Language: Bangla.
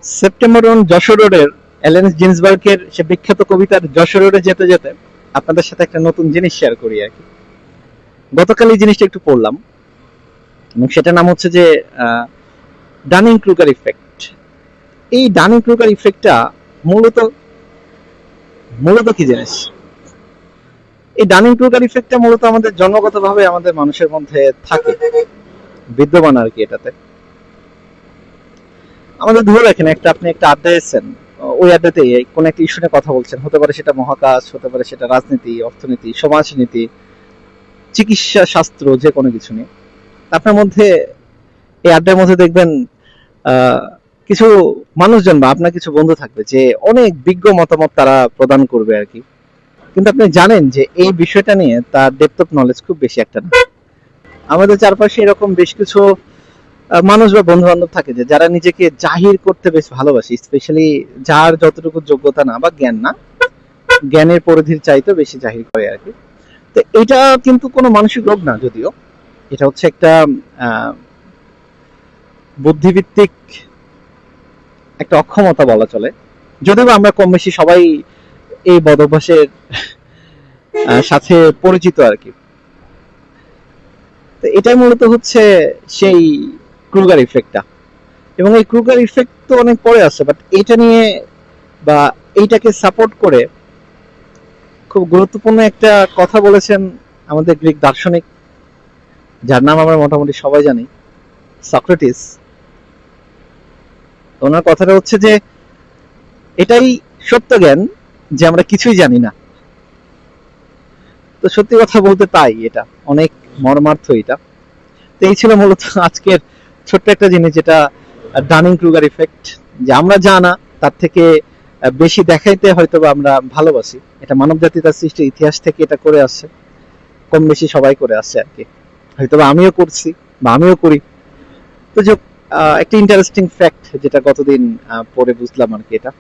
সেপ্টেম্বর যশোর রোডের অ্যালেন জিন্সবার্গের সে বিখ্যাত কবিতার যশোর রোডে যেতে যেতে আপনাদের সাথে একটা নতুন জিনিস শেয়ার করি আর কি। গতকাল এই জিনিসটা একটু পড়লাম এবং সেটার নাম হচ্ছে যে ডানিং ক্রুগার ইফেক্ট। এই ডানিং ক্রুগার ইফেক্টটা মূলত মূলত কি জিনিস? এই ডানিং ক্রুগার ইফেক্টটা মূলত আমাদের জন্মগতভাবে আমাদের মানুষের মধ্যে থাকে, বিদ্যমান আর কি। এটাতে আমাদের ধরে রাখেন আপনি একটা আড্ডা এসেছেন, ওই আড্ডাতে কোন একটা ইস্যু নিয়ে কথা বলছেন, হতে পারে সেটা মহাকাশ, হতে পারে সেটা রাজনীতি, অর্থনীতি, সমাজনীতি, চিকিৎসা শাস্ত্র, যে কোনো কিছু নিয়ে। আপনার মধ্যে এই আড্ডার মধ্যে দেখবেন কিছু মানুষজন বা আপনার কিছু বন্ধু থাকবে যে অনেক বিজ্ঞ মতামত তারা প্রদান করবে আর কি। কিন্তু আপনি জানেন যে এই বিষয়টা নিয়ে তার ডেপথ অফ নলেজ খুব বেশি একটা না। আমাদের চারপাশে এরকম বেশ কিছু মানুষ বা বন্ধু বান্ধব থাকে যে যারা নিজেকে জাহির করতে বেশ ভালোবাসে, স্পেশালি যার যতটুকু যোগ্যতা না বা জ্ঞান না, জ্ঞানের পরিধির চাইতে বেশি জাহির করে আর কি। তো এটা কিন্তু কোনো মানসিক রোগ না, যদিও এটা হচ্ছে একটা বুদ্ধিভিত্তিক একটা অক্ষমতা বলা চলে। যদিও আমরা কম বেশি সবাই এই বদভ্যাসের সাথে পরিচিত আর কি। তো এটাই মূলত হচ্ছে সেই ক্রুগার ইফেক্টটা। এবং এই ক্রুগার ইফেক্ট তো অনেক পরে আসছে, বাট এটা নিয়ে বা এইটাকে সাপোর্ট করে খুব গুরুত্বপূর্ণ একটা কথা বলেছেন আমাদের গ্রিক দার্শনিক, যার নাম আমরা মোটামুটি সবাই জানি, সক্রেটিস। ওনার কথাটা হচ্ছে যে এটাই সত্য জ্ঞান যে আমরা কিছুই জানি না। তো সত্যি কথা বলতে তাই এটা অনেক মর্মার্থ এটা। তো এই ছিল মূলত আজকের ছোট্ট একটা জিনিস, যেটা ডানিং ক্রুগার ইফেক্ট, যে আমরা জানা তার থেকে বেশি দেখাইতে হয়তো আমরা ভালোবাসি। এটা মানব জাতি তার সৃষ্টির ইতিহাস থেকে এটা করে আসছে, কম বেশি সবাই করে আসছে আর কি। হয়তো আমিও করছি বা আমিও করি। তো একটা ইন্টারেস্টিং ফ্যাক্ট যেটা গতদিন পরে বুঝলাম আর কি এটা।